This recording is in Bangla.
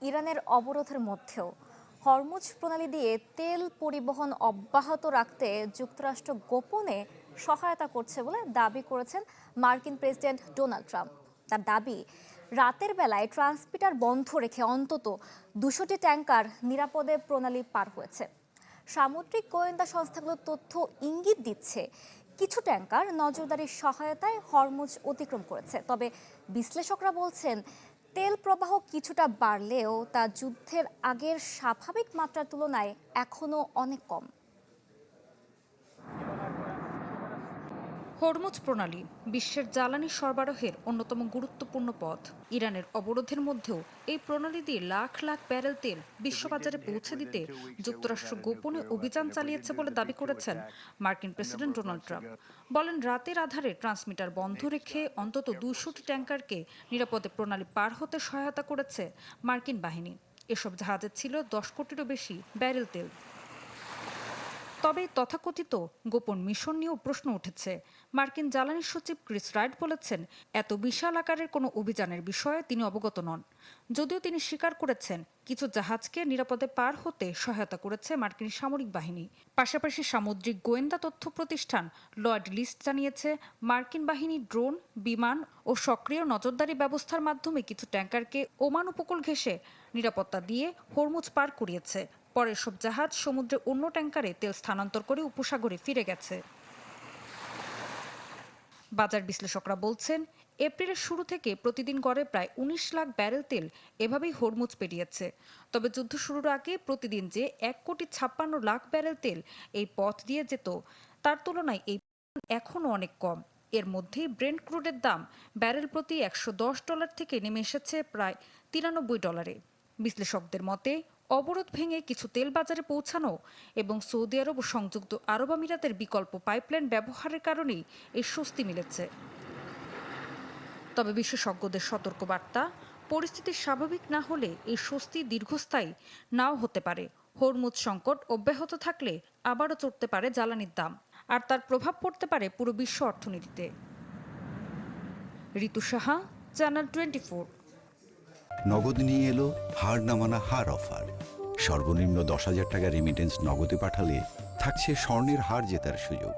ইরানের অবরোধের মধ্যেও হরমুজ প্রণালী দিয়ে তেল পরিবহন অব্যাহত রাখতে যুক্তরাষ্ট্র গোপনে সহায়তা করছে বলে দাবি করেছেন মার্কিন প্রেসিডেন্ট ডোনাল্ড ট্রাম্প। তার দাবি, রাতের বেলায় ট্রান্সমিটার বন্ধ রেখে অন্তত 200টি ট্যাঙ্কার নিরাপদে প্রণালী পার হয়েছে। সামুদ্রিক গোয়েন্দা সংস্থাগুলোর তথ্য ইঙ্গিত দিচ্ছে কিছু ট্যাঙ্কার নজরদারির সহায়তায় হরমুজ অতিক্রম করেছে। তবে বিশ্লেষকরা বলছেন, তেল প্রবাহ কিছুটা বাড়লেও তা যুদ্ধের আগের স্বাভাবিক মাত্রার তুলনায় এখনও অনেক কম। হরমুজ প্রণালী বিশ্বের জ্বালানি সরবরাহের অন্যতম গুরুত্বপূর্ণ পথ। ইরানের অবরোধের মধ্যেও এই প্রণালী দিয়ে লাখ লাখ ব্যারেল তেল বিশ্ববাজারে পৌঁছে দিতে যুক্তরাষ্ট্র গোপনে অভিযান চালিয়েছে বলে দাবি করেছেন মার্কিন প্রেসিডেন্ট ডোনাল্ড ট্রাম্প। বলেন, রাতের আধারে ট্রান্সমিটার বন্ধ রেখে অন্তত 200টি ট্যাঙ্কারকে নিরাপদে প্রণালী পার হতে সহায়তা করেছে মার্কিন বাহিনী। এসব জাহাজে ছিল 10 কোটিরও বেশি ব্যারেল তেল। তবে তথাকথিত গোপন মিশন নিয়েও প্রশ্ন উঠেছে। মার্কিন জ্বালানি সচিব ক্রিস রাইট বলেছেন, এত বিশাল আকারের কোনো অভিযানের বিষয়ে তিনি অবগত নন। যদিও তিনি স্বীকার করেছেন, কিছু জাহাজকে নিরাপদে পার হতে সহায়তা করেছে মার্কিন সামরিক বাহিনী। পাশাপাশি সামুদ্রিক গোয়েন্দা তথ্য প্রতিষ্ঠান লয়েড লিস্ট জানিয়েছে, মার্কিন বাহিনী ড্রোন, বিমান ও সক্রিয় নজরদারি ব্যবস্থার মাধ্যমে কিছু ট্যাঙ্কারকে ওমান উপকূল ঘেঁষে নিরাপত্তা দিয়ে হরমুজ পার করিয়েছে। পরে সব জাহাজ সমুদ্রে অন্য ট্যাঙ্কারে তেল স্থানান্তর করে উপসাগরে ফিরে গেছে। বাজার বিশ্লেষকরা বলছেন, এপ্রিলের শুরু থেকে প্রতিদিন গড়ে প্রায় 19 লাখ ব্যারেল তেল এভাবেই হরমুজ পেরিয়েছে। তবে যুদ্ধ শুরুর আগে প্রতিদিন যে 1,56,00,000 ব্যারেল তেল এই পথ দিয়ে যেত, তার তুলনায় এই এখনও অনেক কম। এর মধ্যেই ব্রেন্ট ক্রুডের দাম ব্যারেল প্রতি $110 থেকে নেমে এসেছে প্রায় $93। বিশ্লেষকদের মতে, অবরোধ ভেঙে কিছু তেল বাজারে পৌঁছানো এবং সৌদি আরব ও সংযুক্ত আরব আমিরাতের বিকল্প পাইপলাইন ব্যবহারের কারণেই এই স্বস্তি মিলেছে। তবে বিশেষজ্ঞদের সতর্কবার্তা, পরিস্থিতি স্বাভাবিক না হলে এই স্বস্তি দীর্ঘস্থায়ী নাও হতে পারে। হরমুজ সংকট অব্যাহত থাকলে আবারও চড়তে পারে জ্বালানির দাম, আর তার প্রভাব পড়তে পারে পুরো বিশ্ব অর্থনীতিতে। ঋতু সাহা, চ্যানেল 24। নগদ নিয়ে এলো হার না মানা হার অফার। সর্বনিম্ন 10,000 টাকা রেমিটেন্স নগদে পাঠালে থাকছে স্বর্ণের হার জেতার সুযোগ।